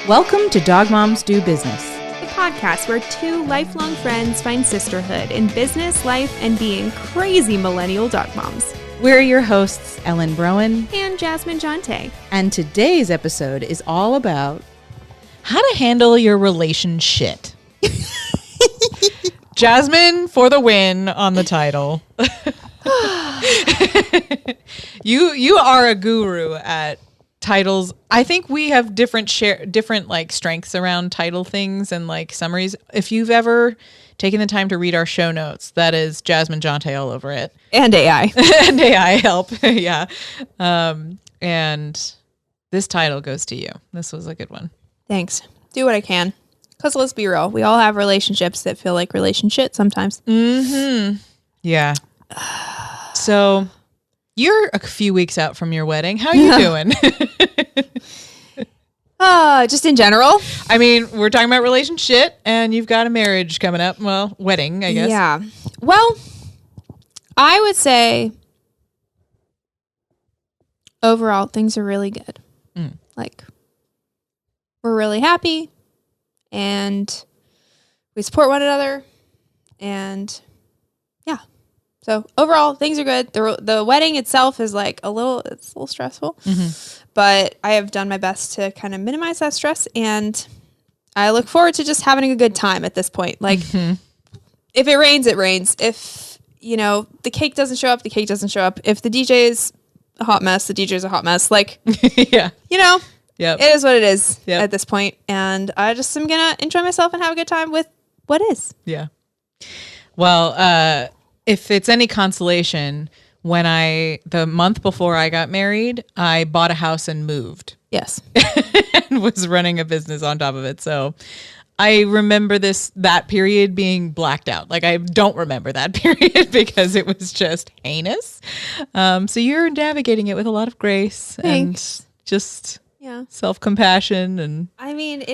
Welcome to Dog Moms Do Business, The podcast where two lifelong friends find sisterhood in business, life, and being crazy millennial dog moms. We're your hosts, Ellen Broen And Jasmine Jonte. and today's episode is all about how to handle your RelationShit. Jasmine for the win on the title. You are a guru at titles. I think we have different like strengths around title things and like summaries. If you've ever taken the time to read our show notes, that is Jasmine Jonte all over it. And AI. And AI help. Yeah. And this title goes to you. This was a good one. Thanks. Do what I can. Because let's be real, we all have relationships that feel like RelationShit sometimes. Mm-hmm. Yeah. So you're a few weeks out from your wedding. How are you doing? Just in general. I mean, we're talking about RelationShit and you've got a marriage coming up. Well, wedding, I guess. Yeah. Well, I would say overall things are really good. Like, we're really happy and we support one another and yeah. So overall things are good. The wedding itself is like it's a little stressful, but I have done my best to kind of minimize that stress and I look forward to just having a good time at this point. Like if it rains, it rains. If, the cake doesn't show up, the cake doesn't show up. If the DJ is a hot mess, the DJ is a hot mess. Like, yeah. It is what it is Yep. at this point, and I just am gonna enjoy myself and have a good time with what is. Yeah. Well, if it's any consolation, the month before I got married, I bought a house and moved. Yes. And was running a business on top of it. So I remember that period being blacked out. Like I don't remember that period because it was just heinous. So you're navigating it with a lot of grace. Thanks. And just Yeah. self-compassion and I mean,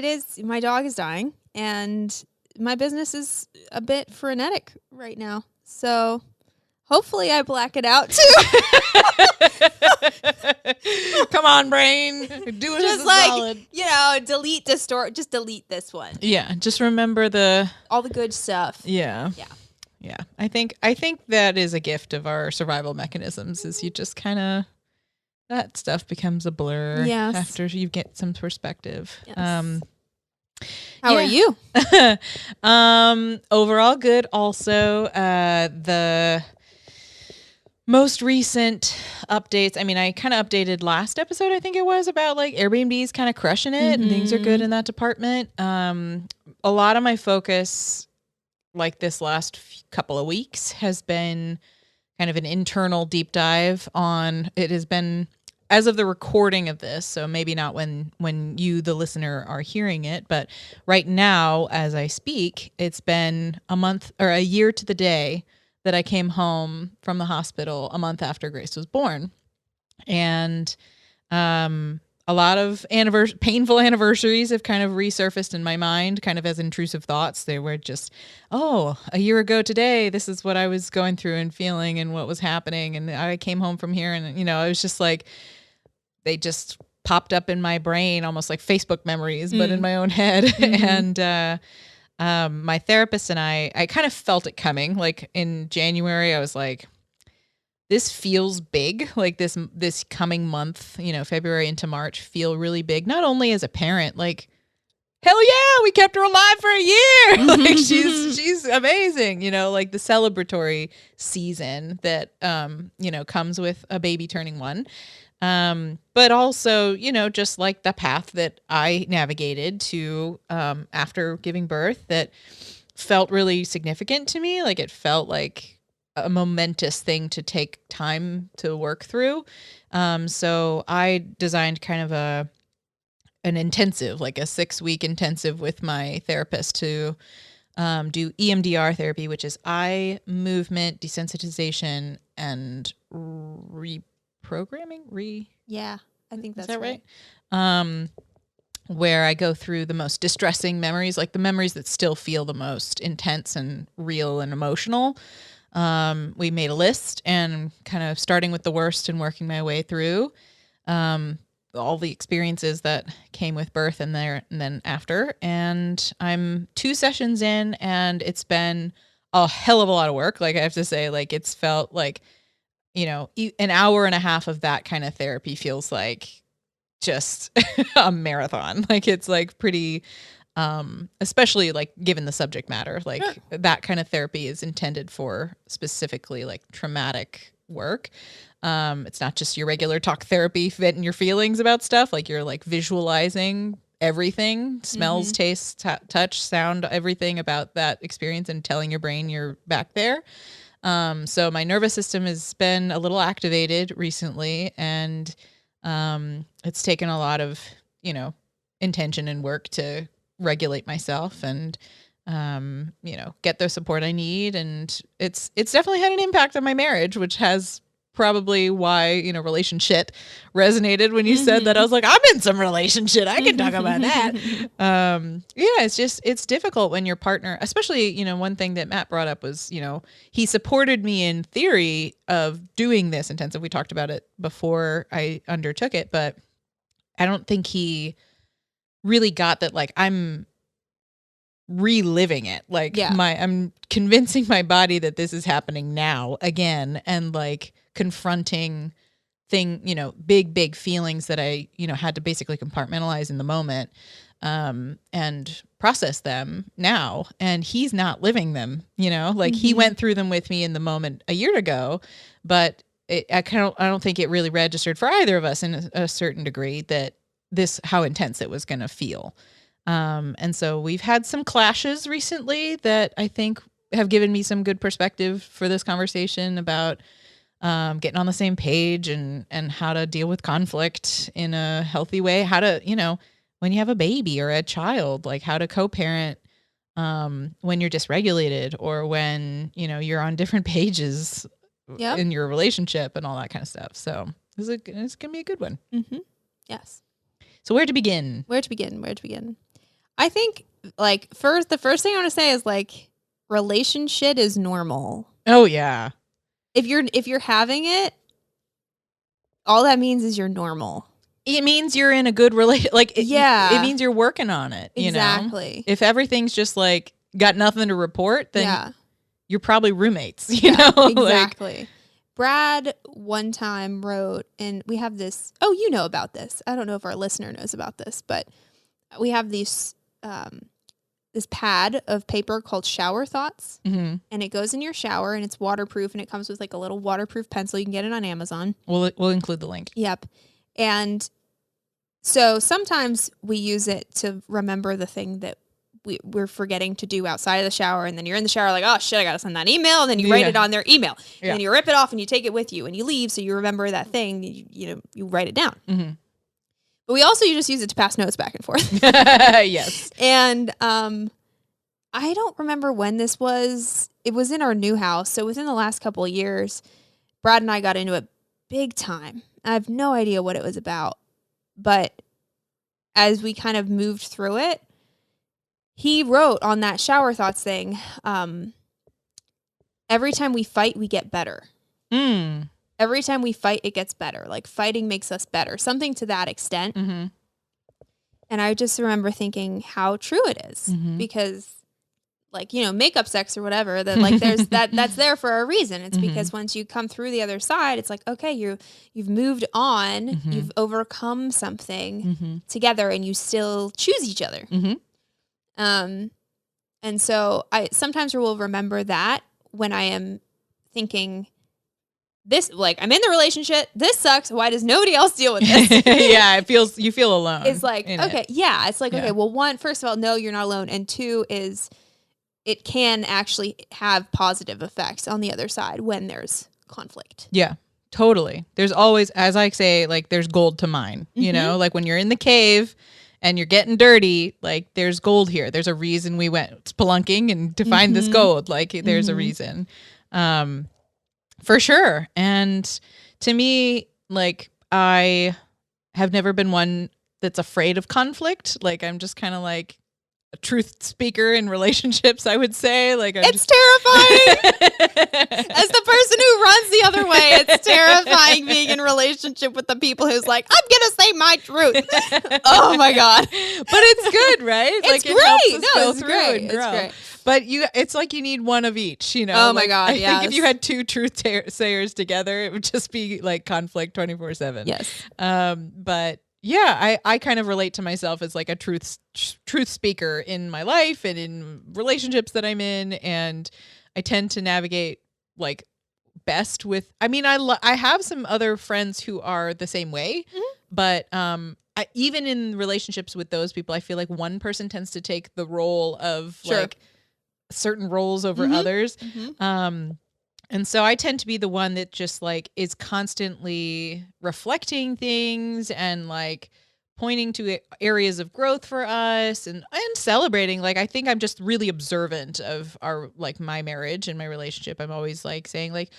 my dog is dying, and my business is a bit frenetic right now. So hopefully I black it out too. come on, brain, do it Just as a like, solid. delete the story. Just delete this one. Yeah, just remember all the good stuff. Yeah. I think that is a gift of our survival mechanisms. Is you just kind of that stuff becomes a blur after you get some perspective. Yes. How are you? Overall good. Also, the most recent updates. I mean, I kind of updated last episode. I think it was about like Airbnb's kind of crushing it and things are good in that department. A lot of my focus, like this last couple of weeks, has been kind of an internal deep dive on. It has been, as of the recording of this, so maybe not when you, the listener, are hearing it, but right now, as I speak, it's been a month or a year to the day that I came home from the hospital a month after Grace was born. And a lot of painful anniversaries have kind of resurfaced in my mind, kind of as intrusive thoughts. They were just, a year ago today, this is what I was going through and feeling and what was happening. And I came home from here and, it was just like, they just popped up in my brain, almost like Facebook memories, but in my own head. And my therapist and I kind of felt it coming. Like in January, I was like, this feels big. Like this coming month, February into March feel really big. Not only as a parent, like, hell yeah, we kept her alive for a year. Like she's amazing. Like the celebratory season that, comes with a baby turning 1. But also, just like the path that I navigated to, after giving birth that felt really significant to me. Like it felt like a momentous thing to take time to work through. So I designed kind of an intensive, like a 6-week intensive with my therapist to, do EMDR therapy, which is eye movement desensitization and reprogramming. Yeah, I think that's Is that right? Where I go through the most distressing memories, like the memories that still feel the most intense and real and emotional. We made a list and kind of starting with the worst and working my way through. all the experiences that came with birth and then after. And I'm 2 sessions in, and it's been a hell of a lot of work. Like, I have to say, like, it's felt like, an hour and a half of that kind of therapy feels like just a marathon. Like, it's like pretty, especially like given the subject matter, like that kind of therapy is intended for specifically like traumatic work. It's not just your regular talk therapy, venting your feelings about stuff. Like, you're like visualizing everything, smells, tastes, touch, sound, everything about that experience, and telling your brain you're back there. So my nervous system has been a little activated recently, and it's taken a lot of, intention and work to regulate myself and get the support I need. And it's definitely had an impact on my marriage, which has probably why, RelationShit resonated when you said that. I was like, I'm in some RelationShit. I can talk about that. It's difficult when your partner, especially, one thing that Matt brought up was, he supported me in theory of doing this intensive. We talked about it before I undertook it, but I don't think he really got that. Like, I'm reliving it. Like, I'm convincing my body that this is happening now again, and like confronting big feelings that I, had to basically compartmentalize in the moment, and process them now. And he's not living them, like he went through them with me in the moment a year ago, but I don't think it really registered for either of us in a certain degree that how intense it was going to feel. And so we've had some clashes recently that I think have given me some good perspective for this conversation about getting on the same page and how to deal with conflict in a healthy way, how to, when you have a baby or a child, like how to co-parent when you're dysregulated, or when, you're on different pages in your relationship and all that kind of stuff. So it's going to be a good one. Mm-hmm. Yes. So where to begin? I think like the first thing I want to say is like RelationShit is normal. Oh yeah. If you're having it, all that means is you're normal. It means you're in a good relation. Like, it means you're working on it. Exactly. If everything's just like got nothing to report, then you're probably roommates. You know, exactly. Like, Brad one time wrote, and we have this. Oh, you know about this. I don't know if our listener knows about this, but we have these this pad of paper called Shower Thoughts, and it goes in your shower, and it's waterproof, and it comes with like a little waterproof pencil. You can get it on Amazon. We'll include the link. Yep. And so sometimes we use it to remember the thing that we're forgetting to do outside of the shower, and then you're in the shower like, oh shit, I gotta send that email, and then you write it on their email, and then you rip it off and you take it with you and you leave, so you remember that thing. You write it down. But we also just use it to pass notes back and forth. Yes. And I don't remember when this was. It was in our new house, so within the last couple of years, Brad and I got into it big time. I have no idea what it was about, but as we kind of moved through it, he wrote on that Shower Thoughts thing, every time we fight, we get better. Every time we fight, it gets better. Like, fighting makes us better. Something to that extent. And I just remember thinking how true it is. Because, like, makeup sex or whatever, that like there's that's there for a reason. It's because once you come through the other side, it's like, okay, you've moved on, you've overcome something together, and you still choose each other. And so I sometimes will remember that when I am thinking this, like, I'm in the relationship, this sucks, why does nobody else deal with this? You feel alone. It's like, okay, it's like, okay, well, one, first of all, no, you're not alone. And two is it can actually have positive effects on the other side when there's conflict. Yeah, totally. There's always, as I say, like, there's gold to mine, you know, like when you're in the cave and you're getting dirty, like, there's gold here. There's a reason we went spelunking and to find this gold. Like, there's a reason. For sure. And to me, like, I have never been one that's afraid of conflict. Like, I'm just kind of like, truth speaker in relationships, I would say. Like, it's terrifying. As the person who runs the other way, it's terrifying being in relationship with the people who's like, I'm gonna say my truth. Oh my God. But it's good, right? It's like, great. It helps us No, go it's through great. and It's grow. great. But it's like you need one of each, you know? Oh my Like, God, I think if yes. you had two truth sayers together, it would just be like conflict 24/7. Yes. But yeah, I kind of relate to myself as like a truth speaker in my life and in relationships that I'm in, and I tend to navigate like best with. I mean, I have some other friends who are the same way, but even in relationships with those people, I feel like one person tends to take the role of like certain roles over others. And so I tend to be the one that just like is constantly reflecting things and like pointing to areas of growth for us and celebrating. Like, I think I'm just really observant of my marriage and my relationship. I'm always like saying like,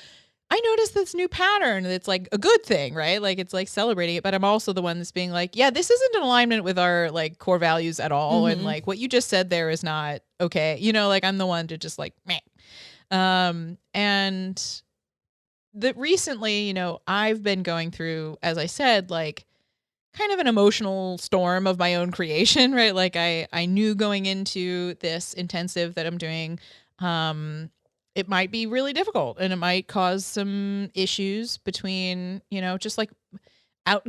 I noticed this new pattern. It's like a good thing, right? Like, it's like celebrating it. But I'm also the one that's being like, yeah, this isn't in alignment with our like core values at all. And like what you just said there is not okay. You know, like I'm the one to just like, meh. And that recently, you know, I've been going through, as I said, like kind of an emotional storm of my own creation, right? Like I knew going into this intensive that I'm doing, it might be really difficult and it might cause some issues between, you know, just like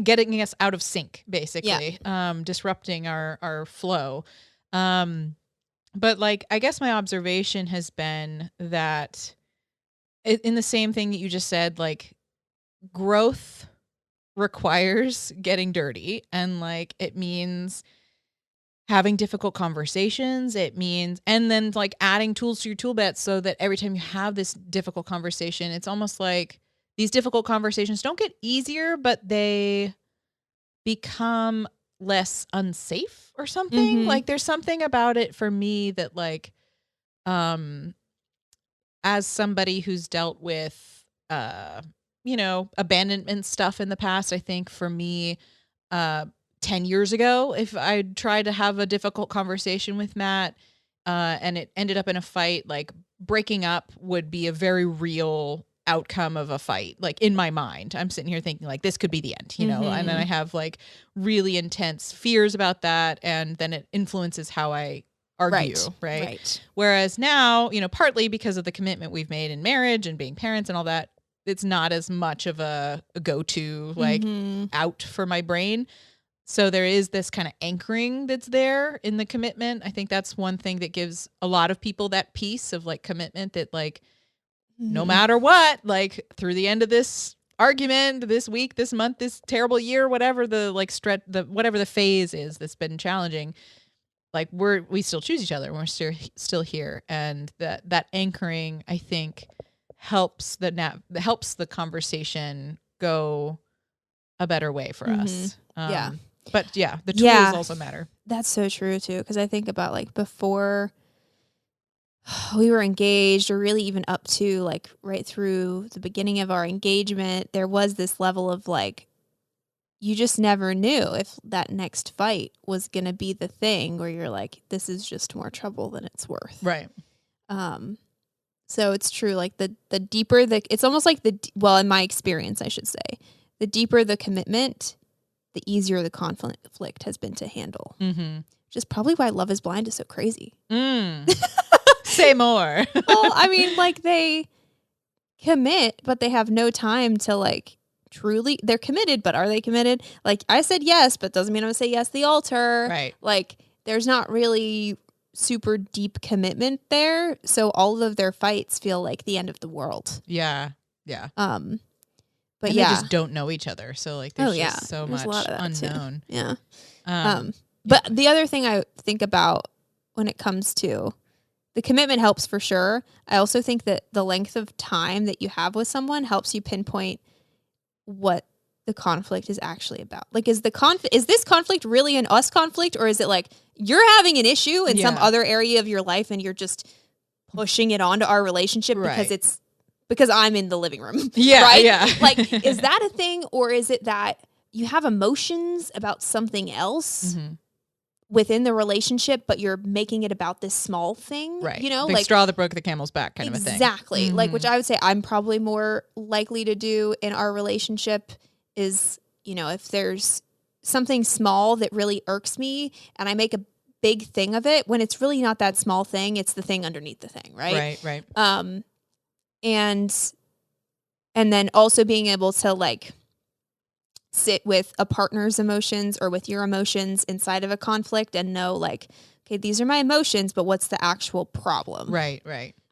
getting us out of sync, basically, disrupting our flow. But like, I guess my observation has been that in the same thing that you just said, like growth requires getting dirty, and like it means having difficult conversations. It means, and then like adding tools to your tool belt so that every time you have this difficult conversation, it's almost like these difficult conversations don't get easier, but they become less unsafe or something. Like there's something about it for me that like, as somebody who's dealt with, you know, abandonment stuff in the past, I think for me, 10 years ago, if I tried to have a difficult conversation with Matt, and it ended up in a fight, like breaking up would be a very real outcome of a fight. Like in my mind, I'm sitting here thinking like this could be the end, you know, and then I have like really intense fears about that. And then it influences how I argue. Right. Whereas now, you know, partly because of the commitment we've made in marriage and being parents and all that, it's not as much of a go-to like out for my brain. So there is this kind of anchoring that's there in the commitment. I think that's one thing that gives a lot of people that piece of like commitment that like, no matter what, like through the end of this argument, this week, this month, this terrible year, whatever the like whatever the phase is that's been challenging, like we still choose each other and we're still here. And that anchoring, I think, helps the conversation go a better way for us. But yeah, the tools also matter. That's so true too. Cause I think about like before we were engaged, or really even up to like right through the beginning of our engagement, there was this level of like, you just never knew if that next fight was going to be the thing where you're like, this is just more trouble than it's worth. Right. So it's true. Like the deeper it's almost like well, in my experience, I should say, the deeper the commitment, the easier the conflict has been to handle. Which is probably why Love is Blind is so crazy. Say more. Well, I mean, like they commit, but they have no time to like truly, they're committed, but are they committed? Like I said yes, but doesn't mean I'm gonna say yes to the altar. Right. Like there's not really super deep commitment there. So all of their fights feel like the end of the world. Yeah. Yeah. But and yeah, they just don't know each other. So like there's just so there's much a lot of that unknown. Too. Yeah. But the other thing I think about when it comes to the commitment helps for sure. I also think that the length of time that you have with someone helps you pinpoint what the conflict is actually about. Like, is this conflict really an us conflict, or is it like you're having an issue in some other area of your life and you're just pushing it onto our relationship because I'm in the living room? Yeah. Right? Yeah. Like, is that a thing, or is it that you have emotions about something else? within the relationship, but you're making it about this small thing, Right. you know, the like straw that broke the camel's back kind of a thing. Exactly. Like, which I would say I'm probably more likely to do in our relationship is, you know, if there's something small that really irks me and I make a big thing of it, when it's really not that small thing, it's the thing underneath the thing. Right. Right. And then also being able to like sit with a partner's emotions or with your emotions inside of a conflict and know like, okay, these are my emotions, but what's the actual problem? Right.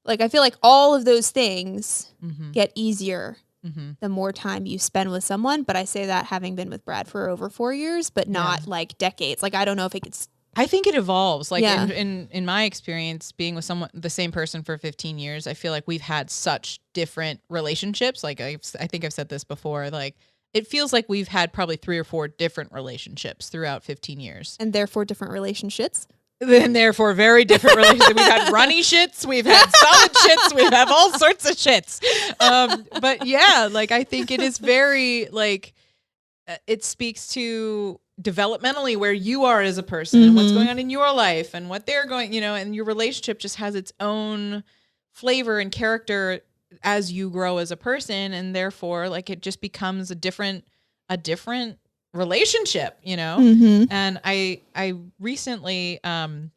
Like, I feel like all of those things get easier the more time you spend with someone. But I say that having been with Brad for over 4 years, but not like decades. Like, I don't know if it gets... I think it evolves. Like in my experience, being with the same person for 15 years, I feel like we've had such different relationships. Like I think I've said this before, like it feels like we've had probably 3 or 4 different relationships throughout 15 years. And therefore different relationships? And therefore very different relationships. We've had runny shits, we've had solid shits, we have all sorts of shits. But yeah, like I think it is very like, it speaks to developmentally where you are as a person and what's going on in your life and what they're going, you know, and your relationship just has its own flavor and character as you grow as a person. And therefore like it just becomes a different relationship, you know? And I recently, Matt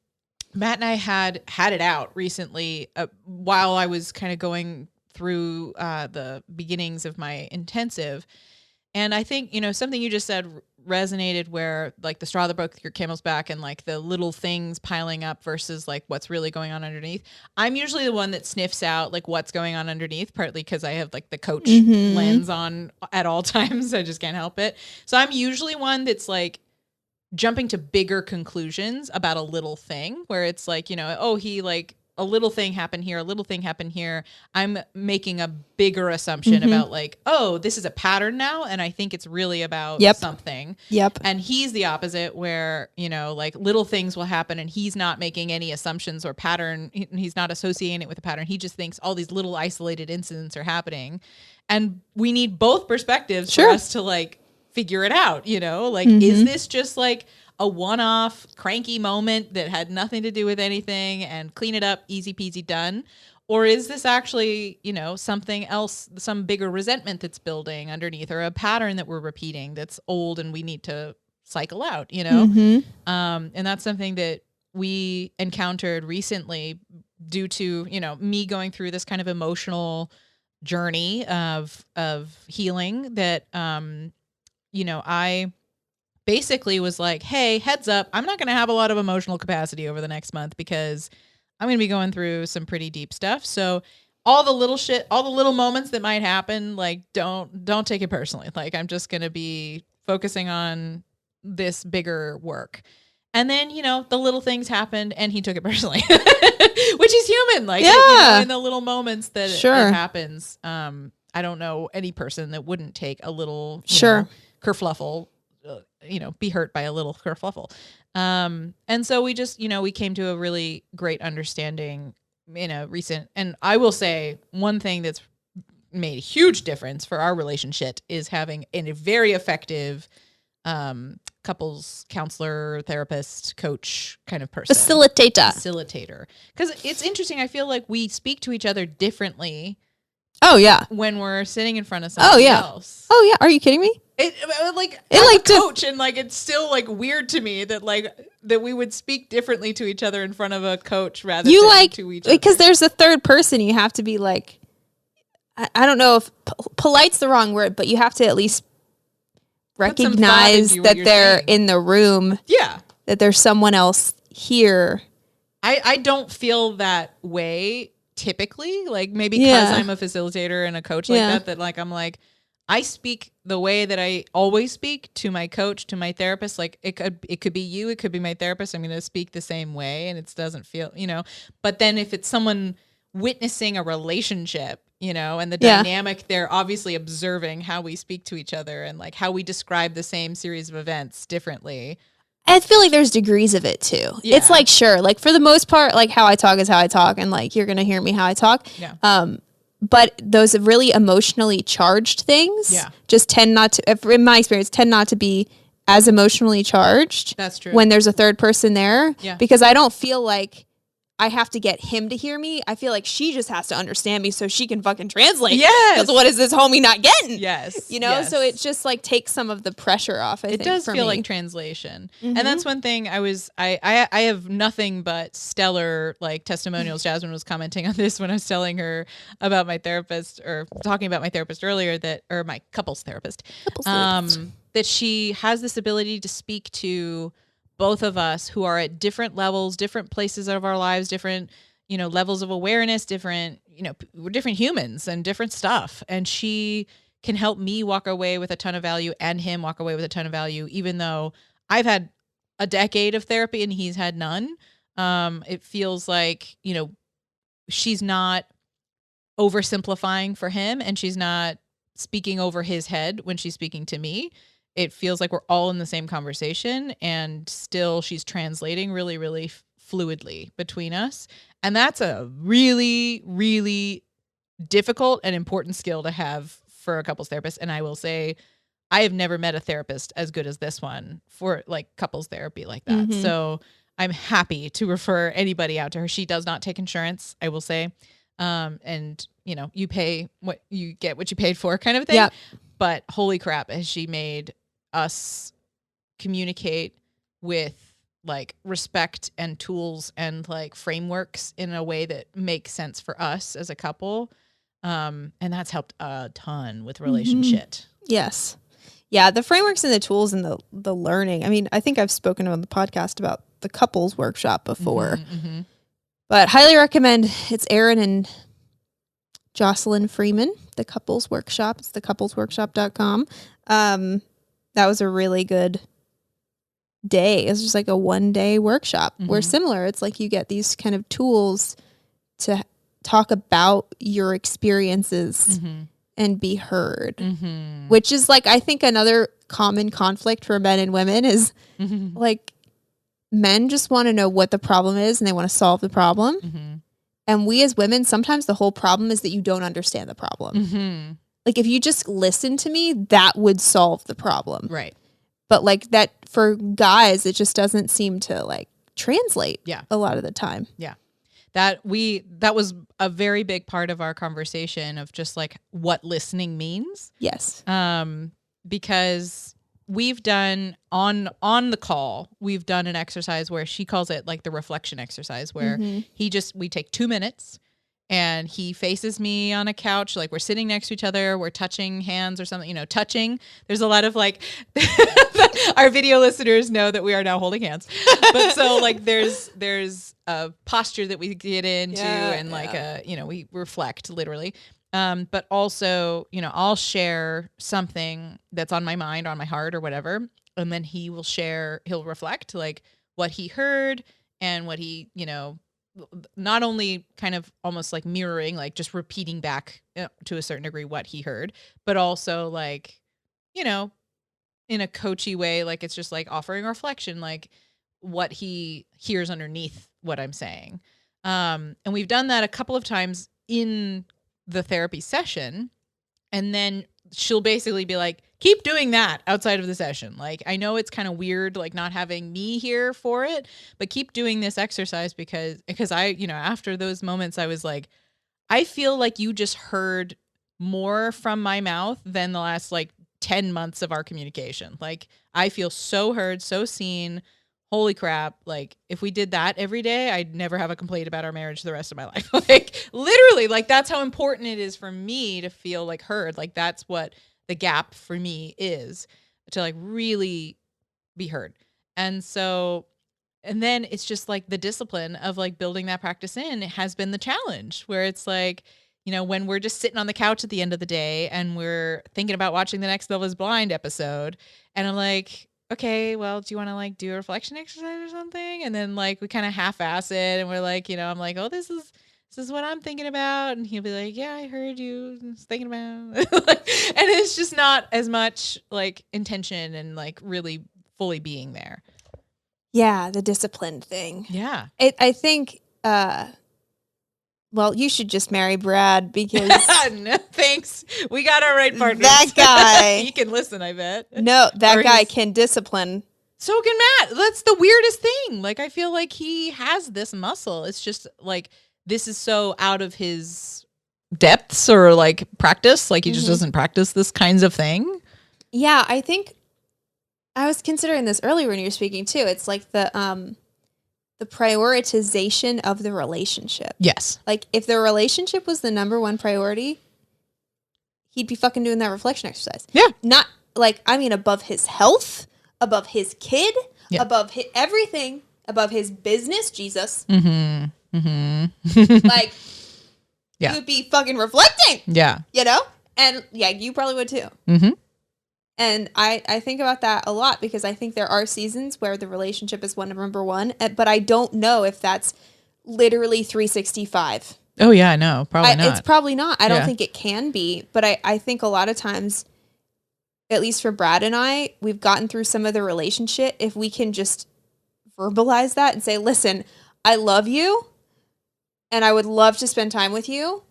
and I had it out recently while I was kind of going through the beginnings of my intensive. And I think, you know, something you just said resonated where like the straw that broke your camel's back and like the little things piling up versus like what's really going on underneath. I'm usually the one that sniffs out like what's going on underneath, partly because I have like the coach lens on at all times. I just can't help it. So I'm usually one that's like jumping to bigger conclusions about a little thing where it's like, you know, oh, he like a little thing happened here, a little thing happened here. I'm making a bigger assumption about like, oh, this is a pattern now. And I think it's really about something. And he's the opposite where, you know, like little things will happen and he's not making any assumptions or pattern. He's not associating it with a pattern. He just thinks all these little isolated incidents are happening. And we need both perspectives for us to like figure it out, you know, like, is this just like a one-off cranky moment that had nothing to do with anything and clean it up, easy peasy done? Or is this actually, you know, something else, some bigger resentment that's building underneath or a pattern that we're repeating that's old and we need to cycle out, you know? And that's something that we encountered recently due to, you know, me going through this kind of emotional journey of healing that, you know, I basically was like, hey, heads up, I'm not going to have a lot of emotional capacity over the next month because I'm going to be going through some pretty deep stuff. So all the little shit, all the little moments that might happen, like don't take it personally. Like I'm just going to be focusing on this bigger work. And then, you know, the little things happened and he took it personally, which is human. Like, you know, in the little moments that it happens, I don't know any person that wouldn't take a little, you know, kerfluffle, you know, be hurt by a little kerfluffle. And so we just, you know, we came to a really great understanding in a recent, and I will say one thing that's made a huge difference for our relationship is having a very effective couples counselor, therapist, coach kind of person. Facilitator. Because it's interesting. I feel like we speak to each other differently. Oh, yeah. When we're sitting in front of somebody else. Oh, yeah. Are you kidding me? Coach, and like it's still like weird to me that like that we would speak differently to each other in front of a coach rather than to each other. Because there's a third person, you have to be like, I don't know if polite's the wrong word, but you have to at least recognize that they're in the room. Yeah, that there's someone else here. I don't feel that way typically, like maybe because I'm a facilitator and a coach like that like I'm like, I speak the way that I always speak to my coach, to my therapist. Like it could be you, it could be my therapist. I'm going to speak the same way and it doesn't feel, you know, but then if it's someone witnessing a relationship, you know, and the dynamic, they're obviously observing how we speak to each other and like how we describe the same series of events differently. I feel like there's degrees of it too. Yeah. It's like, sure, like for the most part, like how I talk is how I talk and like, you're going to hear me how I talk. Yeah. But those really emotionally charged things just tend not to, in my experience, tend not to be as emotionally charged. That's true. When there's a third person there. Yeah. Because I don't feel like I have to get him to hear me. I feel like she just has to understand me so she can fucking translate. Yes. Because what is this homie not getting? Yes. You know? Yes. So it just like takes some of the pressure off, I think, it does for feel me. like translation. And that's one thing I have nothing but stellar like testimonials. Jasmine was commenting on this when I was telling her about my therapist, or talking about my therapist earlier, or my couples therapist, that she has this ability to speak to both of us who are at different levels, different places of our lives, different, levels of awareness, different, we're different humans and different stuff. And she can help me walk away with a ton of value and him walk away with a ton of value, even though I've had a decade of therapy and he's had none. It feels like, she's not oversimplifying for him and she's not speaking over his head when she's speaking to me. It feels like we're all in the same conversation and still she's translating really, really fluidly between us. And that's a really, really difficult and important skill to have for a couples therapist. And I will say, I have never met a therapist as good as this one for like couples therapy like that. Mm-hmm. So I'm happy to refer anybody out to her. She does not take insurance, I will say. And you pay what you get, what you paid for kind of thing. Yep. But holy crap, has she made us communicate with like respect and tools and like frameworks in a way that makes sense for us as a couple. And that's helped a ton with RelationShit. Yes. Yeah. The frameworks and the tools and the learning. I mean, I think I've spoken on the podcast about the couples workshop before, but highly recommend. It's Aaron and Jocelyn Freeman, the couples workshop. It's thecouplesworkshop.com. That was a really good day. It was just like a 1-day workshop where similar. It's like you get these kind of tools to talk about your experiences and be heard, which is like, I think another common conflict for men and women is like men just want to know what the problem is and they want to solve the problem. And we as women, sometimes the whole problem is that you don't understand the problem. Like if you just listen to me, that would solve the problem. Right. But like that for guys, it just doesn't seem to like translate a lot of the time. Yeah. That was a very big part of our conversation of just like what listening means. Yes. Because we've done on the call, we've done an exercise where she calls it like the reflection exercise where we take 2 minutes and he faces me on a couch. Like we're sitting next to each other. We're touching hands or something, touching. There's a lot of like, our video listeners know that we are now holding hands. But so like there's a posture that we get into and like we reflect literally. But also, I'll share something that's on my mind, on my heart or whatever. And then he'll reflect like what he heard and what he, not only kind of almost like mirroring, like just repeating back to a certain degree what he heard, but also like, in a coachy way, like it's just like offering a reflection, like what he hears underneath what I'm saying. And we've done that a couple of times in the therapy session. And then she'll basically be like, keep doing that outside of the session. Like, I know it's kind of weird, like not having me here for it, but keep doing this exercise because I, after those moments, I was like, I feel like you just heard more from my mouth than the last like 10 months of our communication. Like I feel so heard, so seen. Holy crap. Like if we did that every day, I'd never have a complaint about our marriage the rest of my life. Like literally, like that's how important it is for me to feel like heard. Like that's what the gap for me is, to like really be heard. And then it's just like the discipline of like building that practice in has been the challenge, where it's like, when we're just sitting on the couch at the end of the day and we're thinking about watching the next Love is Blind episode. And I'm like, okay, well, do you want to like do a reflection exercise or something? And then like we kind of half-ass it and we're like, I'm like, oh, this is what I'm thinking about. And he'll be like, yeah, I heard you thinking about. And it's just not as much like intention and like really fully being there. Yeah, the disciplined thing. Yeah. I think Well, you should just marry Brad because No, thanks. We got our right partners. that guy. He can listen, I bet. No, that Or guy he's- can discipline. So can Matt. That's the weirdest thing. Like, I feel like he has this muscle. It's just like, this is so out of his depths or like practice. Like, he just doesn't practice this kinds of thing. Yeah, I think I was considering this earlier when you were speaking too. It's like the prioritization of the relationship. Yes. Like if the relationship was the number one priority, he'd be fucking doing that reflection exercise. Yeah. Not like, I mean, above his health, above his kid, Yeah. above everything, above his business, Jesus. Mm-hmm. Mm-hmm. Like, Yeah. you would be fucking reflecting, Yeah. you know? And yeah, you probably would too. Mm-hmm. And I think about that a lot because I think there are seasons where the relationship is number one, but I don't know if that's literally 365. Oh, yeah, I know. Probably not. It's probably not. I don't Yeah. think it can be, but I think a lot of times, at least for Brad and I, we've gotten through some of the relationship. If we can just verbalize that and say, listen, I love you and I would love to spend time with you.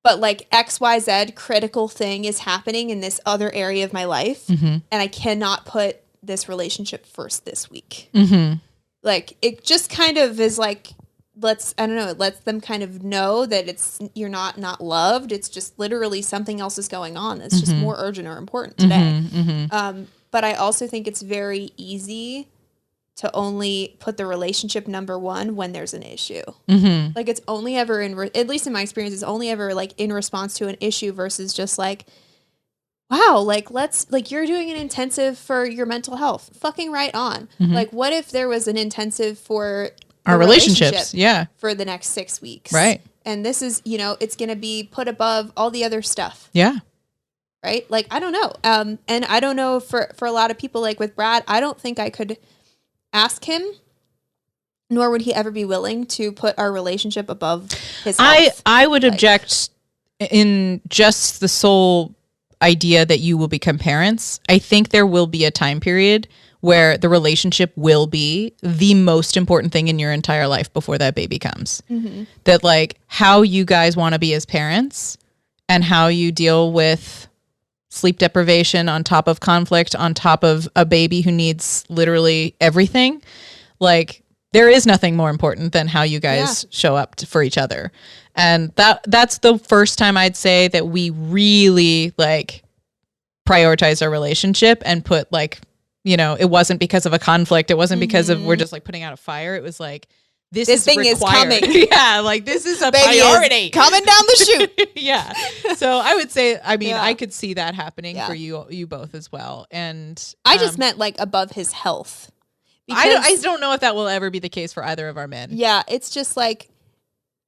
But like XYZ critical thing is happening in this other area of my life. Mm-hmm. And I cannot put this relationship first this week. Mm-hmm. Like it just kind of is like, it lets them kind of know that you're not loved. It's just literally something else is going on. That's just more urgent or important today. Mm-hmm. But I also think it's very easy to only put the relationship number one when there's an issue. Mm-hmm. Like it's only ever at least in my experience, it's only ever like in response to an issue versus just like, wow, like you're doing an intensive for your mental health. Fucking right on. Mm-hmm. Like what if there was an intensive for Our the relationships. relationship Yeah. for the next 6 weeks? Right. And this is, it's going to be put above all the other stuff. Yeah. Right. Like, I don't know. And I don't know for a lot of people, like with Brad, I don't think I could ask him, nor would he ever be willing to put our relationship above his health. I would object in just the sole idea that you will become parents. I think there will be a time period where the relationship will be the most important thing in your entire life before that baby comes. Mm-hmm. That like how you guys want to be as parents and how you deal with sleep deprivation on top of conflict, on top of a baby who needs literally everything. Like there is nothing more important than how you guys show up for each other. And that's the first time I'd say that we really like prioritize our relationship and put like, it wasn't because of a conflict. It wasn't because of we're just like putting out a fire. It was like, this thing required. is coming. Yeah, like this is a Baby priority. is coming down the chute. Yeah. So I would say, Yeah. I could see that happening Yeah. for you both as well. And I just meant like above his health. I don't know if that will ever be the case for either of our men. Yeah, it's just like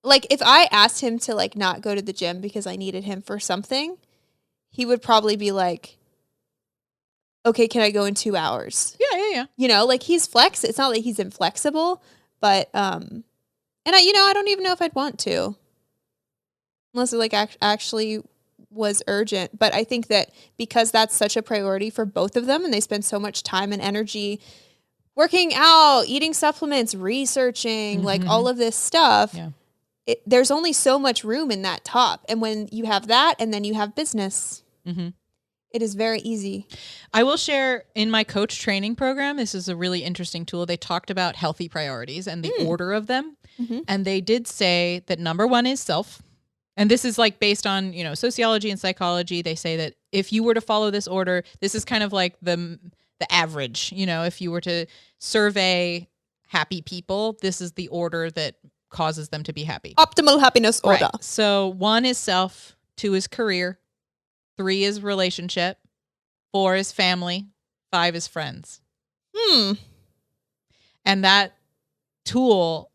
if I asked him to like not go to the gym because I needed him for something, he would probably be like, okay, can I go in 2 hours? Yeah. Like he's it's not like he's inflexible, but and I don't even know if I'd want to, unless it like actually was urgent. But I think that because that's such a priority for both of them, and they spend so much time and energy working out, eating supplements, researching, like all of this stuff. Yeah. There's only so much room in that top, and when you have that, and then you have business. Mm-hmm. It is very easy. I will share in my coach training program. This is a really interesting tool. They talked about healthy priorities and the order of them. Mm-hmm. And they did say that number one is self. And this is like based on, sociology and psychology. They say that if you were to follow this order, this is kind of like the average, if you were to survey happy people, this is the order that causes them to be happy. Optimal happiness order. Right. So 1 is self, 2 is career, 3 is relationship, 4 is family, 5 is friends. And that tool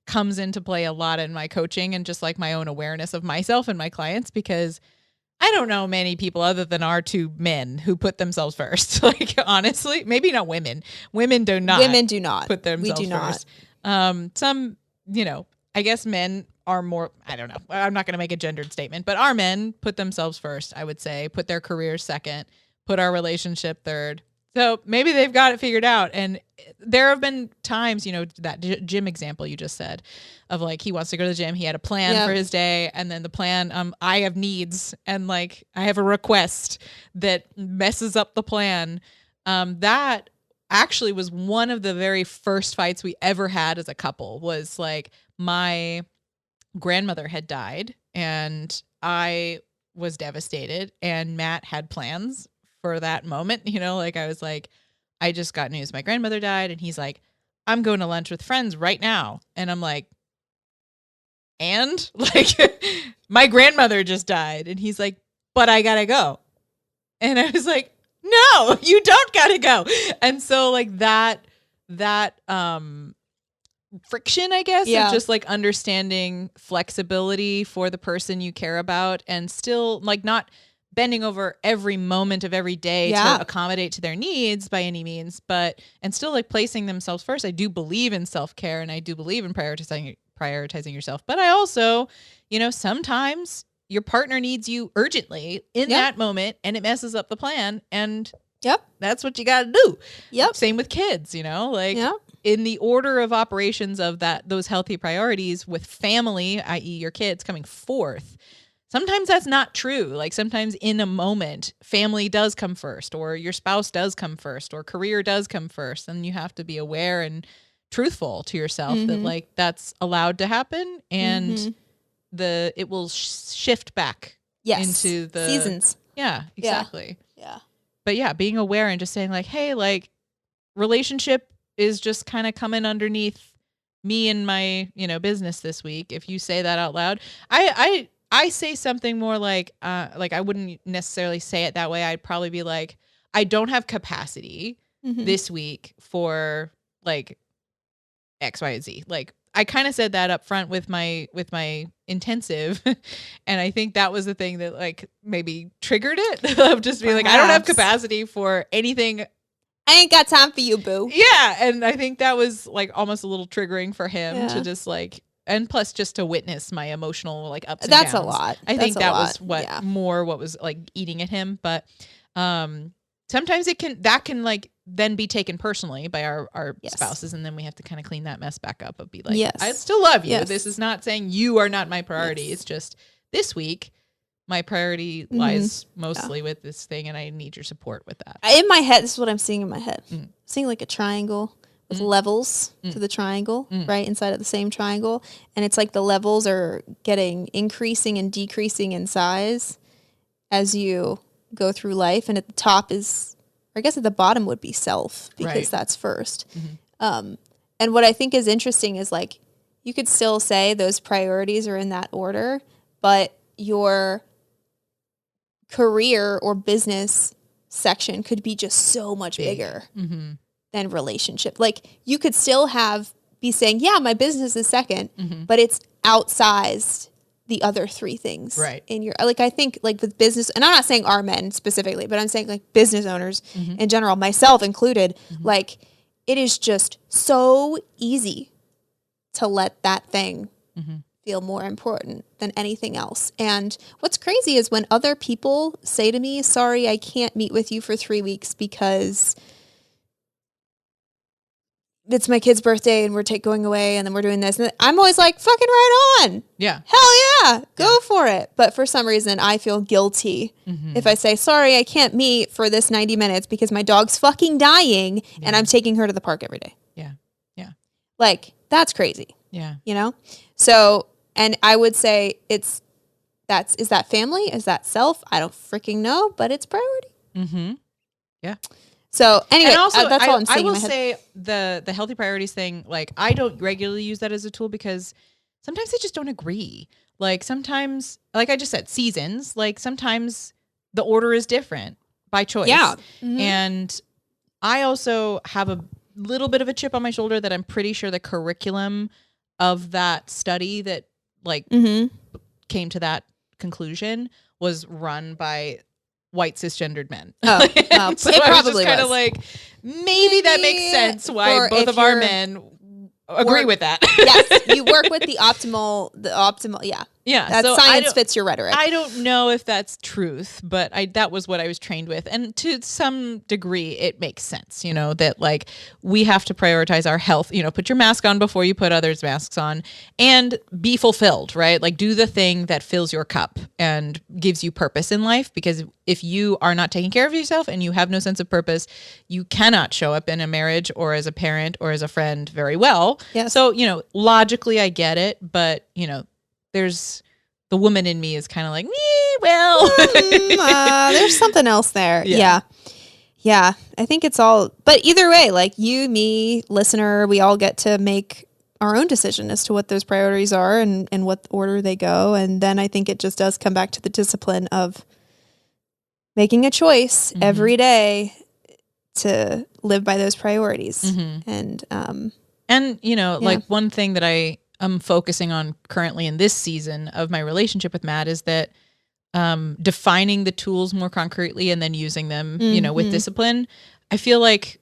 comes into play a lot in my coaching and just like my own awareness of myself and my clients, because I don't know many people other than our 2 men who put themselves first. Like, honestly, maybe not women. Women do not. Women do not. Put themselves we do first. not. Some, I guess men are more, I don't know. I'm not going to make a gendered statement, but our men put themselves first, I would say, put their careers second, put our relationship third. So maybe they've got it figured out. And there have been times, you know, that gym example you just said of like, he wants to go to the gym. He had a plan for his day. And then the plan, I have needs and like, I have a request that messes up the plan. That actually was one of the very first fights we ever had as a couple. Was like, my grandmother had died and I was devastated, and Matt had plans for that moment. You know, like I was like, I just got news my grandmother died, and he's like, I'm going to lunch with friends right now. And I'm like, and like, my grandmother just died. And he's like, but I gotta go. And I was like, no, you don't gotta go. And so like that friction, I guess, of just like understanding flexibility for the person you care about, and still like not bending over every moment of every day to accommodate to their needs by any means, but and still like placing themselves first. I do believe in self-care, and I do believe in prioritizing yourself. But I also, you know, sometimes your partner needs you urgently in that moment, and it messes up the plan, and that's what you got to do. Same with kids, you know, like in the order of operations of those healthy priorities with family, i.e. your kids, coming forth. Sometimes that's not true. Like sometimes in a moment, family does come first, or your spouse does come first, or career does come first. And you have to be aware and truthful to yourself that like that's allowed to happen, and it will shift back into the seasons. Yeah, exactly. Yeah. But yeah, being aware and just saying like, hey, like relationship is just kind of coming underneath me and my, you know, business this week. If you say that out loud, I say something more like I wouldn't necessarily say it that way. I'd probably be like, I don't have capacity this week for like X, Y, and Z. Like I kind of said that up front with my intensive. And I think that was the thing that like maybe triggered it of just being like, I don't have capacity for anything. I ain't got time for you, boo. Yeah. And I think that was like almost a little triggering for him to just like, and plus just to witness my emotional like ups and downs. That's a lot. I think that was what was like eating at him. But sometimes that can like then be taken personally by our spouses, and then we have to kind of clean that mess back up of be like, I still love you. This is not saying you are not my priority. It's just this week my priority lies mostly with this thing, and I need your support with that. In my head, this is what I'm seeing in my head. I'm seeing like a triangle with levels to the triangle, right inside of the same triangle. And it's like the levels are increasing and decreasing in size as you go through life. And at the top is, or I guess at the bottom would be self, because that's first. And what I think is interesting is like, you could still say those priorities are in that order, but your career or business section could be just so much bigger than relationship. Like you could still be saying, yeah, my business is second, but it's outsized the other three things in your, like, I think like with business, and I'm not saying our men specifically, but I'm saying like business owners in general, myself included, like it is just so easy to let that thing feel more important than anything else. And what's crazy is when other people say to me, sorry, I can't meet with you for 3 weeks because it's my kid's birthday and we're going away and then we're doing this. And I'm always like, fucking right on. Yeah. Hell yeah. Go for it. But for some reason, I feel guilty if I say, sorry, I can't meet for this 90 minutes because my dog's fucking dying and I'm taking her to the park every day. Yeah. Yeah. Like, that's crazy. Yeah. You know? So, and I would say is that family? Is that self? I don't freaking know, but it's priority. Yeah. So anyway, and also, that's all I'm saying. I will say the healthy priorities thing, like I don't regularly use that as a tool because sometimes I just don't agree. Like sometimes, like I just said, seasons, like sometimes the order is different by choice. Yeah. And I also have a little bit of a chip on my shoulder that I'm pretty sure the curriculum of that study that like came to that conclusion was run by white cisgendered men. Oh, well, so it I was probably just kind of was. like, maybe that makes sense why both of our men agree with that. Yes, you work with the optimal, yeah. Yeah. That so science fits your rhetoric. I don't know if that's truth, but that was what I was trained with. And to some degree, it makes sense, that like we have to prioritize our health, put your mask on before you put others' masks on and be fulfilled, right? Like do the thing that fills your cup and gives you purpose in life. Because if you are not taking care of yourself and you have no sense of purpose, you cannot show up in a marriage or as a parent or as a friend very well. Yes. So, logically I get it, but, there's the woman in me is kind of like, there's something else there. Yeah. I think it's all, but either way, like you, me, listener, we all get to make our own decision as to what those priorities are and what order they go. And then I think it just does come back to the discipline of making a choice every day to live by those priorities. And like one thing that I'm focusing on currently in this season of my relationship with Matt is that defining the tools more concretely and then using them, with discipline. I feel like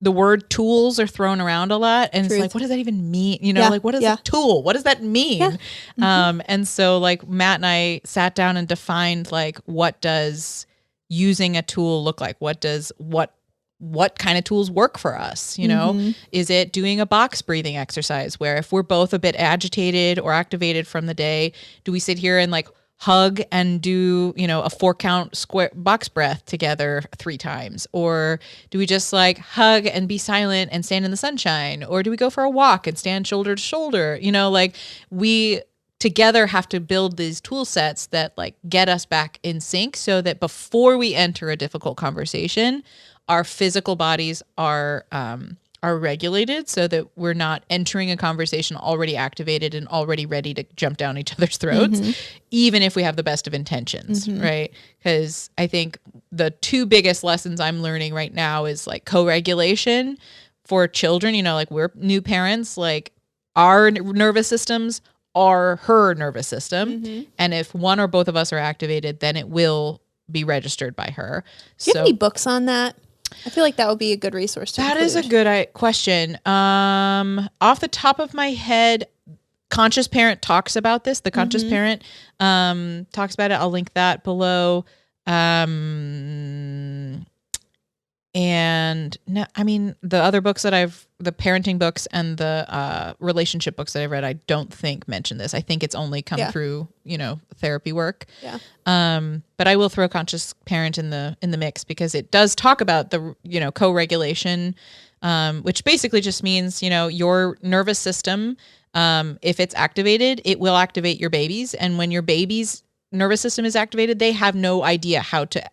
the word tools are thrown around a lot. And it's like, what does that even mean? Like what is a tool? What does that mean? Yeah. And so like Matt and I sat down and defined like, what does using a tool look like? What kind of tools work for us? Is it doing a box breathing exercise where if we're both a bit agitated or activated from the day, do we sit here and like hug and do, a 4-count square box breath together 3 times? Or do we just like hug and be silent and stand in the sunshine? Or do we go for a walk and stand shoulder to shoulder? Like we together have to build these tool sets that like get us back in sync so that before we enter a difficult conversation, our physical bodies are regulated so that we're not entering a conversation already activated and already ready to jump down each other's throats, even if we have the best of intentions, right? Because I think the 2 biggest lessons I'm learning right now is like co-regulation for children. Like we're new parents, like our nervous systems are her nervous system. And if one or both of us are activated, then it will be registered by her. Do you have any books on that? I feel like that would be a good resource to That include. is a good question. Off the top of my head, Conscious Parent talks about this. The Conscious Parent talks about it. I'll link that below. And no, I mean, the other books that the parenting books and the relationship books that I've read, I don't think mention this. I think it's only come through, therapy work. Yeah. But I will throw Conscious Parent in the mix because it does talk about the, co-regulation, which basically just means, your nervous system, if it's activated, it will activate your babies. And when your babies nervous system is activated, they have no idea how to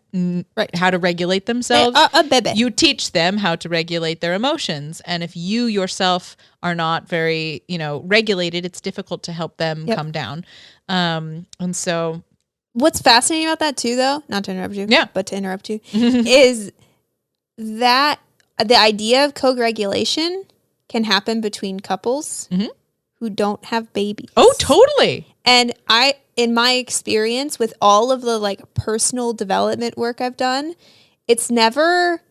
regulate themselves. A baby. You teach them how to regulate their emotions, and if you yourself are not very, regulated, it's difficult to help them come down. And so, what's fascinating about that too, though, not to interrupt you, but to interrupt you, is that the idea of co-regulation can happen between couples who don't have babies. Oh, totally. And in my experience with all of the like personal development work I've done, it's never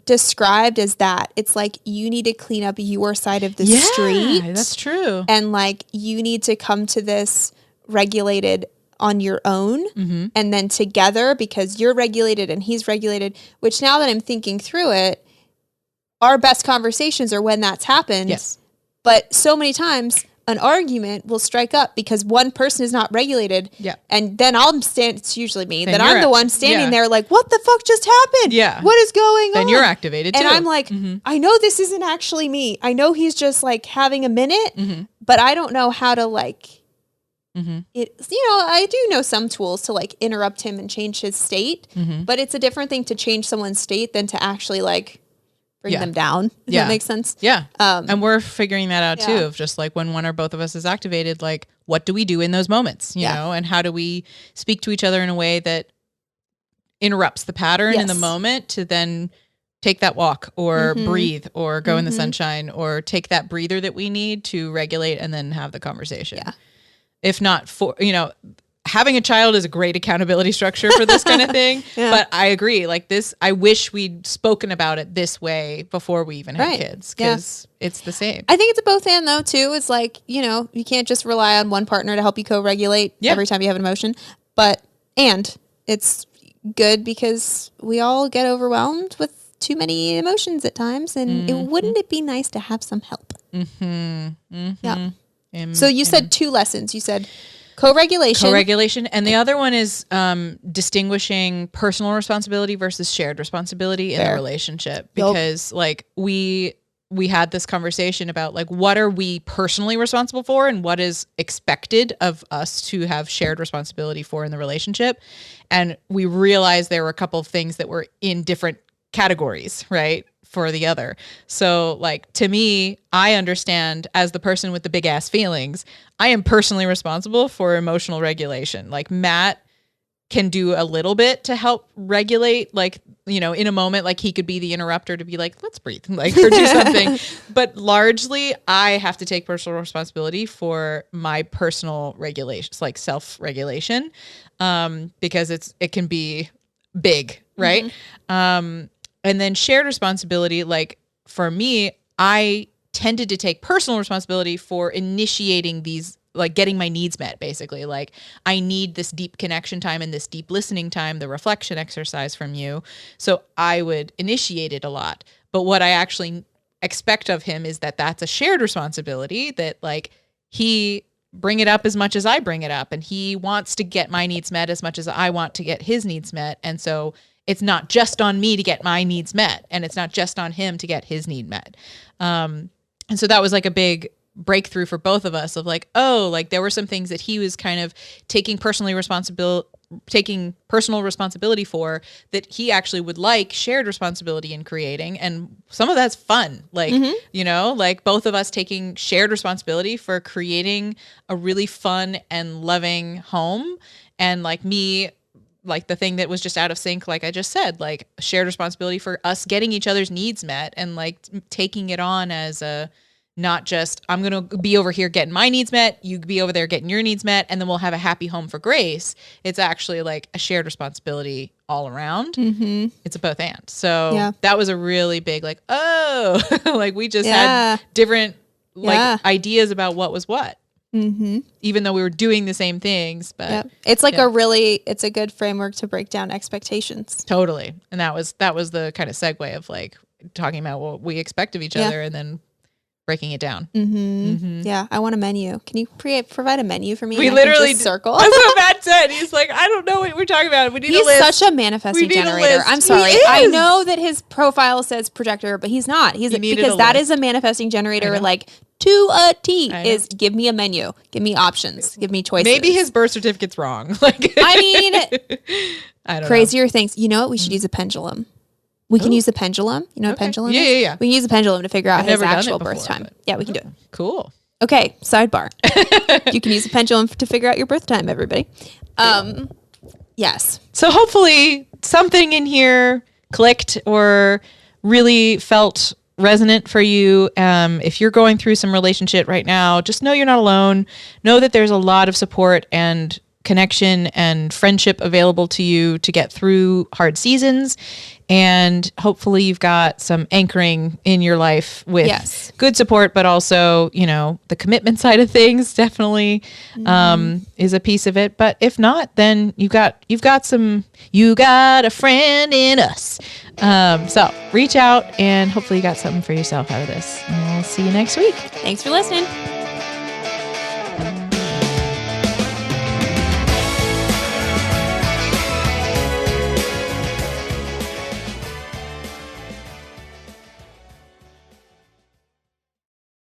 described as that. It's like you need to clean up your side of the street. That's true. And like you need to come to this regulated on your own and then together because you're regulated and he's regulated, which now that I'm thinking through it, our best conversations are when that's happened. Yes. But so many times an argument will strike up because one person is not regulated. Yeah. And then it's usually me, then that I'm the one standing there like, what the fuck just happened? Yeah. What is going on? Then you're activated too. And I'm like, I know this isn't actually me. I know he's just like having a minute, but I don't know how to like, I do know some tools to like interrupt him and change his state, but it's a different thing to change someone's state than to actually like bring them down. Does that make sense? Yeah. And we're figuring that out too, of just like when one or both of us is activated, like what do we do in those moments, you know, and how do we speak to each other in a way that interrupts the pattern in the moment to then take that walk or breathe or go in the sunshine or take that breather that we need to regulate and then have the conversation. Yeah. If not having a child is a great accountability structure for this kind of thing. Yeah. But I agree. Like this, I wish we'd spoken about it this way before we even had kids, because it's the same. I think it's a both and though too. It's like, you know, you can't just rely on one partner to help you co-regulate every time you have an emotion. And it's good because we all get overwhelmed with too many emotions at times, and wouldn't it be nice to have some help? Yeah. So you said 2 lessons. You said co-regulation. And the other one is distinguishing personal responsibility versus shared responsibility in a relationship. Because like we had this conversation about like, what are we personally responsible for and what is expected of us to have shared responsibility for in the relationship. And we realized there were a couple of things that were in different categories, right, for the other. So like, to me, I understand as the person with the big ass feelings, I am personally responsible for emotional regulation. Like Matt can do a little bit to help regulate, like, you know, in a moment, like he could be the interrupter to be like, let's breathe, like, or do something. But largely I have to take personal responsibility for my personal regulations, like self-regulation, because it can be big, right? And then shared responsibility, like for me, I tended to take personal responsibility for initiating these, like getting my needs met, basically. Like I need this deep connection time and this deep listening time, the reflection exercise from you. So I would initiate it a lot. But what I actually expect of him is that that's a shared responsibility, that like he bring it up as much as I bring it up. And he wants to get my needs met as much as I want to get his needs met. And so it's not just on me to get my needs met, and it's not just on him to get his need met. And so that was like a big breakthrough for both of us of like, oh, like there were some things that he was kind of taking personal responsibility for that he actually would like shared responsibility in creating. And some of that's fun. Like, you know, like both of us taking shared responsibility for creating a really fun and loving home. And like me, like the thing that was just out of sync, like I just said, like shared responsibility for us getting each other's needs met, and like taking it on as a, not just I'm going to be over here getting my needs met, you be over there getting your needs met, and then we'll have a happy home for Grace. It's actually like a shared responsibility all around. It's a both and. So that was a really big, like, oh, like we just had different like ideas about what was what. Even though we were doing the same things, but it's like it's a good framework to break down expectations. Totally. And that was the kind of segue of like talking about what we expect of each other and then breaking it down. Yeah. I want a menu. Can you provide a menu for me? We literally circle. That's what Matt said. He's like, I don't know what we're talking about. We need a list. He's such a manifesting generator. I'm sorry. I know that his profile says projector, but he's not. Because that is a manifesting generator, like to a T. Is give me a menu, give me options, give me choices. Maybe his birth certificate's wrong. Like, I mean, I don't crazier know. things. You know what? We should use a pendulum. We can use a pendulum. You know what a pendulum is? Yeah. We can use a pendulum to figure out his actual before, birth time. Yeah, we can do it. Cool. Okay, sidebar. You can use a pendulum to figure out your birth time, everybody. Yes. So hopefully something in here clicked or really felt resonant for you. If you're going through some relationship right now, just know you're not alone. Know that there's a lot of support and connection and friendship available to you to get through hard seasons. And hopefully you've got some anchoring in your life with good support, but also, you know, the commitment side of things definitely is a piece of it. But if not, then you got a friend in us. So reach out and hopefully you got something for yourself out of this. And we'll see you next week. Thanks for listening.